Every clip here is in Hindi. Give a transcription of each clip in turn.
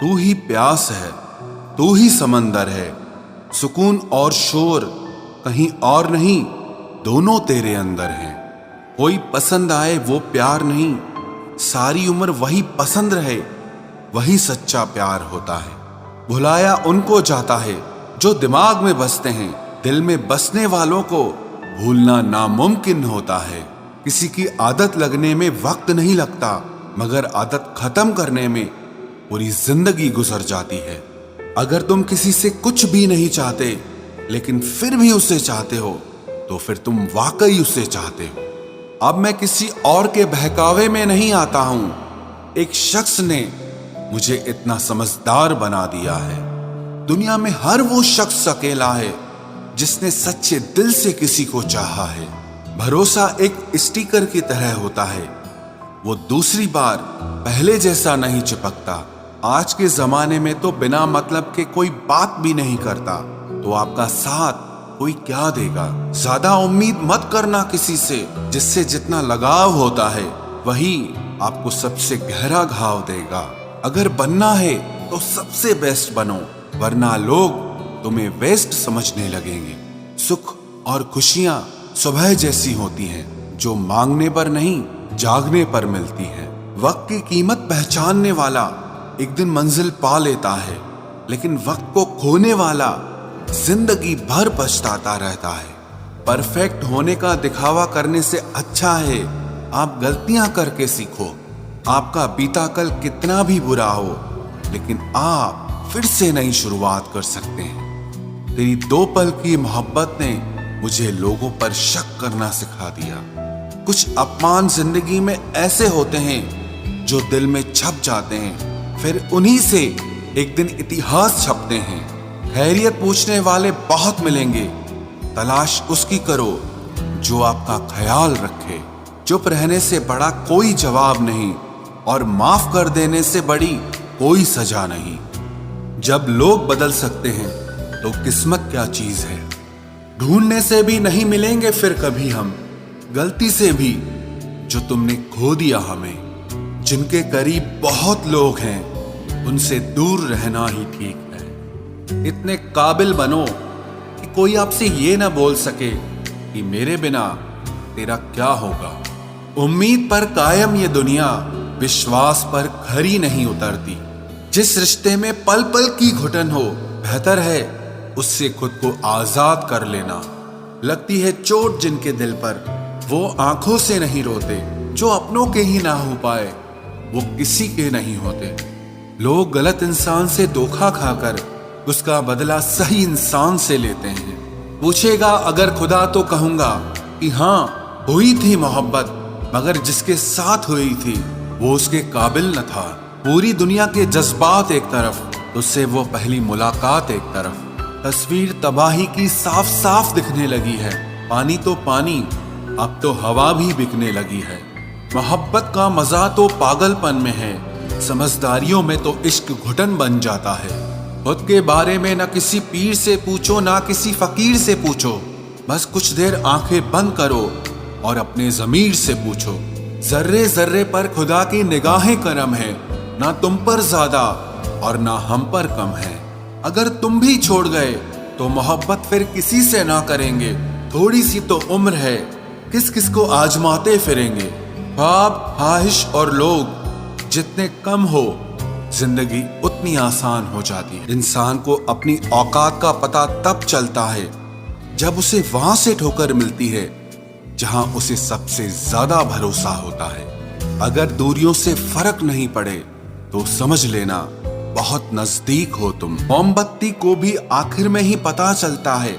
तू ही प्यास है, तू ही समंदर है। सुकून और शोर कहीं और नहीं, दोनों तेरे अंदर हैं। कोई पसंद आए वो प्यार नहीं, सारी उम्र वही पसंद रहे, वही सच्चा प्यार होता है। भुलाया उनको जाता है जो दिमाग में बसते हैं, दिल में बसने वालों को भूलना नामुमकिन होता है। किसी की आदत लगने में वक्त नहीं लगता, मगर आदत खत्म करने में पूरी जिंदगी गुजर जाती है। अगर तुम किसी से कुछ भी नहीं चाहते लेकिन फिर भी उसे चाहते हो, तो फिर तुम वाकई उसे चाहते हो। अब मैं किसी और के बहकावे में नहीं आता हूं, एक शख्स ने मुझे इतना समझदार बना दिया है। दुनिया में हर वो शख्स अकेला है जिसने सच्चे दिल से किसी को चाहा है। भरोसा एक स्टिकर की तरह होता है, वो दूसरी बार पहले जैसा नहीं चिपकता। आज के जमाने में तो बिना मतलब के कोई बात भी नहीं करता, तो आपका साथ कोई क्या देगा। ज्यादा उम्मीद मत करना किसी से, जिससे जितना लगाव होता है वही आपको सबसे गहरा घाव देगा। अगर बनना है तो सबसे बेस्ट बनो, वरना लोग तुम्हें वेस्ट समझने लगेंगे। सुख और खुशियां सुबह जैसी होती हैं, जो मांगने पर नहीं जागने पर मिलती हैं। वक्त की कीमत पहचानने वाला एक दिन मंजिल पा लेता है, लेकिन वक्त को खोने वाला जिंदगी भर पछताता रहता है। परफेक्ट होने का दिखावा करने से अच्छा है आप गलतियां करके सीखो। आपका बीता कल कितना भी बुरा हो, लेकिन आप फिर से नई शुरुआत कर सकते हैं। तेरी 2 पल की मोहब्बत ने मुझे लोगों पर शक करना सिखा दिया। कुछ अपमान जिंदगी में ऐसे होते हैं जो दिल में छप जाते हैं, फिर उन्हीं से एक दिन इतिहास छपते हैं। खैरियत पूछने वाले बहुत मिलेंगे, तलाश उसकी करो जो आपका ख्याल रखे। चुप रहने से बड़ा कोई जवाब नहीं, और माफ कर देने से बड़ी कोई सजा नहीं। जब लोग बदल सकते हैं तो किस्मत क्या चीज है। ढूंढने से भी नहीं मिलेंगे फिर कभी हम, गलती से भी जो तुमने खो दिया हमें। जिनके करीब बहुत लोग हैं, उनसे दूर रहना ही ठीक है। इतने काबिल बनो कि कोई आपसे ये ना बोल सके कि मेरे बिना तेरा क्या होगा। उम्मीद पर कायम ये दुनिया विश्वास पर खरी नहीं उतरती। जिस रिश्ते में पल पल की घुटन हो, बेहतर है उससे खुद को आजाद कर लेना। लगती है चोट जिनके दिल पर, वो आंखों से नहीं रोते। जो अपनों के ही ना हो पाए, वो किसी के नहीं होते। लोग गलत इंसान से धोखा खाकर उसका बदला सही इंसान से लेते हैं। पूछेगा अगर खुदा तो कहूंगा कि हाँ हुई थी मोहब्बत, मगर जिसके साथ हुई थी वो उसके काबिल न था। पूरी दुनिया के जज्बात एक तरफ, उससे वो पहली मुलाकात एक तरफ। तस्वीर तबाही की साफ साफ दिखने लगी है। पानी तो पानी, अब तो हवा भी बिकने लगी है। मोहब्बत का मजा तो पागलपन में है, समझदारियों में तो इश्क घुटन बन जाता है। खुद के बारे में ना किसी पीर से पूछो, ना किसी फकीर से पूछो। बस कुछ देर आंखें बंद करो और अपने ज़मीर से पूछो। जर्रे जर्रे पर खुदा की निगाहें करम है, ना तुम पर ज्यादा और ना हम पर कम है। अगर तुम भी छोड़ गए तो मोहब्बत फिर किसी से ना करेंगे। थोड़ी सी तो उम्र है, किस किस को आजमाते फिरेंगे। ख्वाब, ख्वाहिश और लोग जितने कम हो, जिंदगी उतनी आसान हो जाती है। इंसान को अपनी औकात का पता तब चलता है जब उसे वहां से ठोकर मिलती है जहां उसे सबसे ज्यादा भरोसा होता है। अगर दूरियों से फर्क नहीं पड़े तो समझ लेना बहुत नजदीक हो तुम। मोमबत्ती को भी आखिर में ही पता चलता है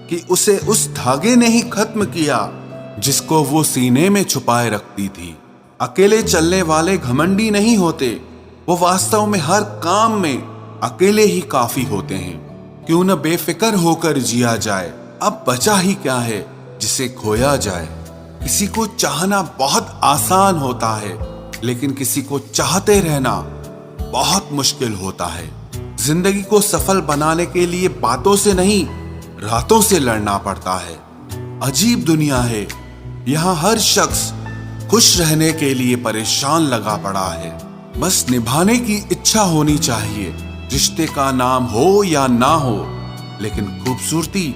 कि उसे उस धागे ने ही खत्म किया जिसको वो सीने में छुपाए रखती थी। अकेले चलने वाले घमंडी नहीं होते, वो वास्तव में हर काम में अकेले ही काफी होते हैं। क्यों न बेफिक्र होकर जिया जाए, अब बचा ही क्या है जिसे खोया जाए। किसी को चाहना बहुत आसान होता है, लेकिन किसी को चाहते रहना बहुत मुश्किल होता है। जिंदगी को सफल बनाने के लिए बातों से नहीं, रातों से लड़ना पड़ता है। अजीब दुनिया है, यहाँ हर शख्स खुश रहने के लिए परेशान लगा पड़ा है। बस निभाने की इच्छा होनी चाहिए। रिश्ते का नाम हो या ना हो, लेकिन खूबसूरती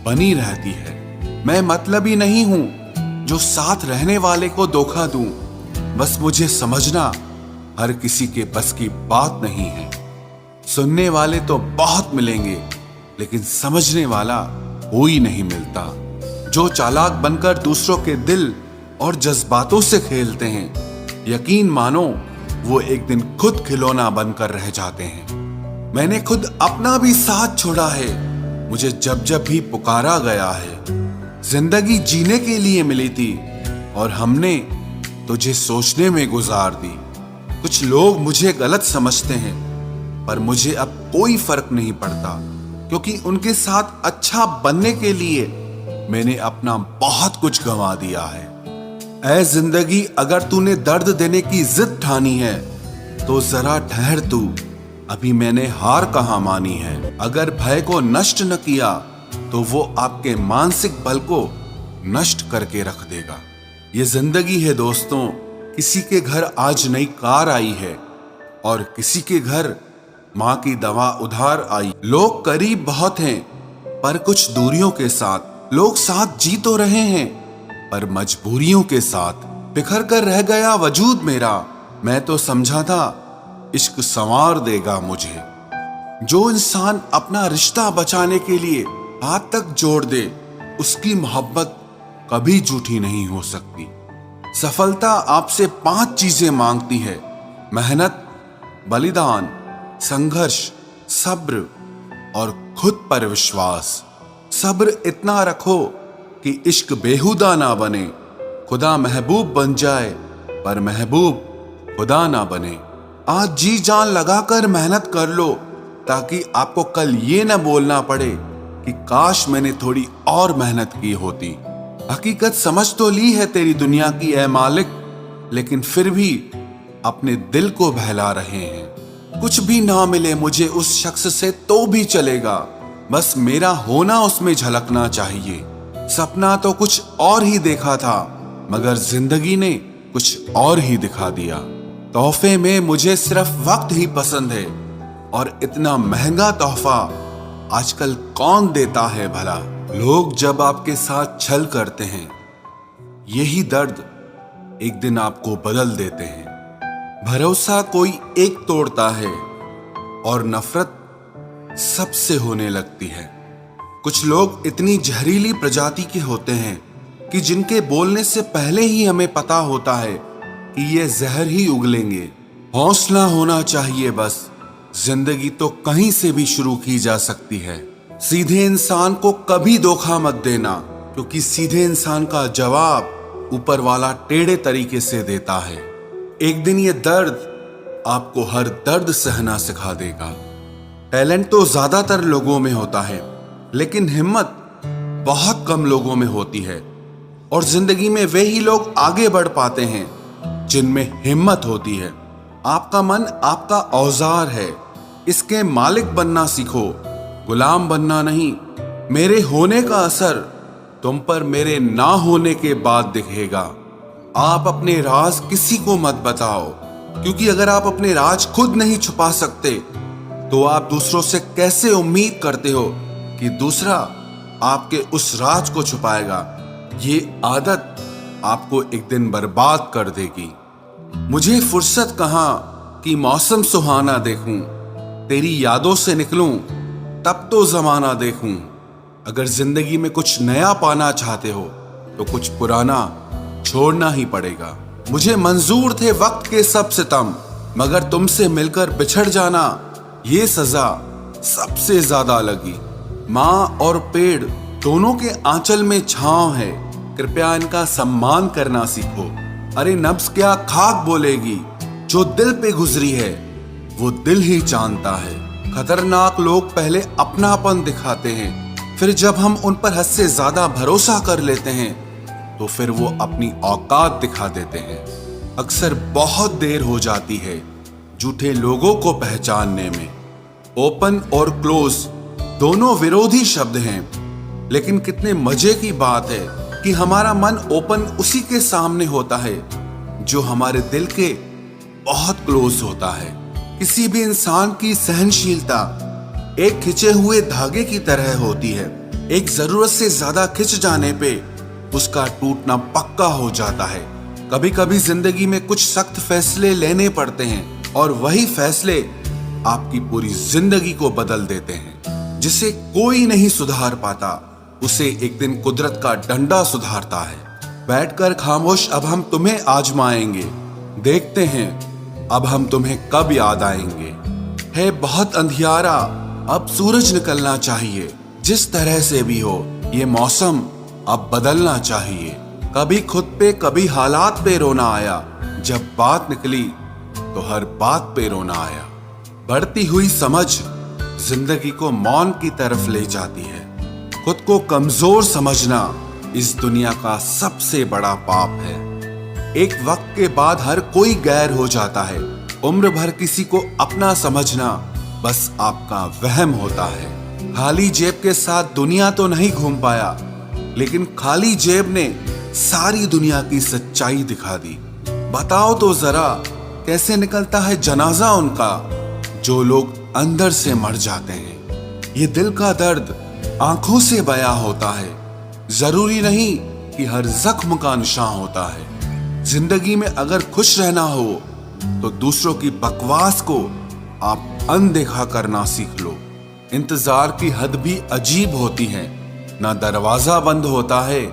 बनी रहती है। मैं मतलबी नहीं हूं जो साथ रहने वाले को धोखा दूं। बस मुझे समझना हर किसी के बस की बात नहीं है। सुनने वाले तो बहुत मिलेंगे, लेकिन समझने वाला कोई नहीं मिलता। जो चालाक बनकर दूसरों के दिल और जज्बातों से खेलते हैं, यकीन मानो वो एक दिन खुद खिलौना बनकर रह जाते हैं। मैंने खुद अपना भी साथ छोड़ा है। मुझे जब जब भी पुकारा गया है। जिंदगी जीने के लिए मिली थी और हमने तुझे सोचने में गुजार दी। कुछ लोग मुझे गलत समझते हैं, पर मुझे अब कोई फर्क नहीं पड़ता, क्योंकि उनके साथ अच्छा बनने के लिए मैंने अपना बहुत कुछ गंवा दिया है। ऐ जिंदगी, अगर तूने दर्द देने की जिद ठानी है तो जरा ठहर तू, अभी मैंने हार कहाँ मानी है। अगर भय को नष्ट न किया तो वो आपके मानसिक बल को नष्ट करके रख देगा। ये जिंदगी है दोस्तों, किसी के घर आज नई कार आई है और किसी के घर माँ की दवा उधार आई। लोग करीब बहुत हैं, पर कुछ दूरियों के साथ। लोग साथ जी तो रहे हैं, पर मजबूरियों के साथ। बिखर कर रह गया वजूद मेरा। मैं तो समझा था इश्क संवार देगा मुझे। जो इंसान अपना रिश्ता बचाने के लिए हाथ तक जोड़ दे, उसकी मोहब्बत कभी झूठी नहीं हो सकती। सफलता आपसे 5 चीजें मांगती है: मेहनत, बलिदान, संघर्ष, सब्र और खुद पर विश्वास। सब्र इतना रखो कि इश्क बेहुदा ना बने। खुदा महबूब बन जाए, पर महबूब खुदा ना बने। आज जी जान लगाकर मेहनत कर लो, ताकि आपको कल ये न बोलना पड़े कि काश मैंने थोड़ी और मेहनत की होती। हकीकत समझ तो ली है तेरी दुनिया की ऐ मालिक, लेकिन फिर भी अपने दिल को बहला रहे हैं। कुछ भी ना मिले मुझे उस शख्स से तो भी चलेगा, बस मेरा होना उसमें झलकना चाहिए। सपना तो कुछ और ही देखा था, मगर जिंदगी ने कुछ और ही दिखा दिया। तोहफे में मुझे सिर्फ वक्त ही पसंद है, और इतना महंगा तोहफा आजकल कौन देता है भला। लोग जब आपके साथ छल करते हैं, यही दर्द एक दिन आपको बदल देते हैं। भरोसा कोई एक तोड़ता है और नफरत सबसे होने लगती है। कुछ लोग इतनी जहरीली प्रजाति के होते हैं कि जिनके बोलने से पहले ही हमें पता होता है कि ये जहर ही उगलेंगे। हौसला होना चाहिए बस। जिंदगी तो कहीं से भी शुरू की जा सकती है। सीधे इंसान को कभी धोखा मत देना, क्योंकि सीधे इंसान का जवाब ऊपर वाला टेढ़े तरीके से देता है। एक दिन ये दर्द आपको हर दर्द सहना सिखा देगा। टैलेंट तो ज्यादातर लोगों में होता है, लेकिन हिम्मत बहुत कम लोगों में होती है। और जिंदगी में वे ही लोग आगे बढ़ पाते हैं जिनमें हिम्मत होती है। आपका मन आपका औजार है, इसके मालिक बनना सीखो, गुलाम बनना नहीं। मेरे होने का असर तुम पर मेरे ना होने के बाद दिखेगा। आप अपने राज किसी को मत बताओ, क्योंकि अगर आप अपने राज खुद नहीं छुपा सकते तो आप दूसरों से कैसे उम्मीद करते हो कि दूसरा आपके उस राज को छुपाएगा। ये आदत आपको एक दिन बर्बाद कर देगी। मुझे फुर्सत कहाँ कि मौसम सुहाना देखूं, तेरी यादों से निकलूं तब तो जमाना देखूं। अगर जिंदगी में कुछ नया पाना चाहते हो तो कुछ पुराना छोड़ना ही पड़ेगा। मुझे मंजूर थे वक्त के सब सितम, मगर तुमसे मिलकर बिछड़ जाना ये सजा सबसे ज्यादा लगी। माँ और पेड़ दोनों के आंचल में छांव है, कृपया इनका सम्मान करना सीखो। अरे नब्ज क्या खाक बोलेगी, जो दिल पे गुजरी है वो दिल ही जानता है। खतरनाक लोग पहले अपनापन दिखाते हैं, फिर जब हम उन पर हद से ज्यादा भरोसा कर लेते हैं तो फिर वो अपनी औकात दिखा देते हैं। अक्सर बहुत देर हो जाती है झूठे लोगों को पहचानने में। ओपन और क्लोज दोनों विरोधी शब्द हैं, लेकिन कितने मजे की बात है कि हमारा मन ओपन उसी के सामने होता है जो हमारे दिल के बहुत क्लोज होता है। किसी भी इंसान की सहनशीलता एक खिंचे हुए धागे की तरह होती है। एक जरूरत से ज्यादा खिंच जाने पे उसका टूटना पक्का हो जाता है। कभी कभी जिंदगी में कुछ सख्त फैसले लेने पड़ते हैं और वही फैसले आपकी पूरी जिंदगी को बदल देते हैं। जिसे कोई नहीं सुधार पाता, उसे एक दिन कुदरत का डंडा सुधारता है। बैठकर खामोश अब हम तुम्हें आजमाएंगे, देखते हैं अब हम तुम्हें कब याद आएंगे। है बहुत अंधियारा, अब सूरज निकलना चाहिए। जिस तरह से भी हो ये मौसम अब बदलना चाहिए। कभी खुद पे कभी हालात पे रोना आया, जब बात निकली तो हर बात पे रोना आया। बढ़ती हुई समझ जिंदगी को मौन की तरफ ले जाती है। खुद को कमजोर समझना इस दुनिया का सबसे बड़ा पाप है। एक वक्त के बाद हर कोई गैर हो जाता है। उम्र भर किसी को अपना समझना बस आपका वहम होता है। खाली जेब के साथ दुनिया तो नहीं घूम पाया, लेकिन खाली जेब ने सारी दुनिया की सच्चाई दिखा दी। बताओ तो जरा कैसे निकलता है जनाजा उनका जो लोग अंदर से मर जाते हैं। ये दिल का दर्द आंखों से बयां होता है। जरूरी नहीं कि हर जख्म का निशान होता है। जिंदगी में अगर खुश रहना हो तो दूसरों की बकवास को आप अनदेखा करना सीख लो। इंतजार की हद भी अजीब होती है। ना दरवाजा बंद होता है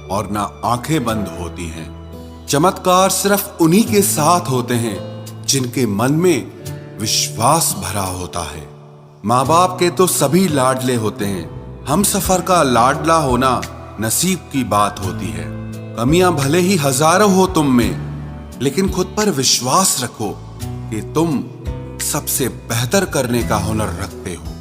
और ना आंखें बंद होती हैं। चमत्कार सिर्फ उन्हीं के साथ होते हैं जिनके मन में विश्वास भरा होता है। माँ बाप के तो सभी लाडले होते हैं। हम सफर का लाडला होना नसीब की बात होती है। कमियां भले ही हजारों हो तुम में, लेकिन खुद पर विश्वास रखो कि तुम सबसे बेहतर करने का हुनर रखते हो।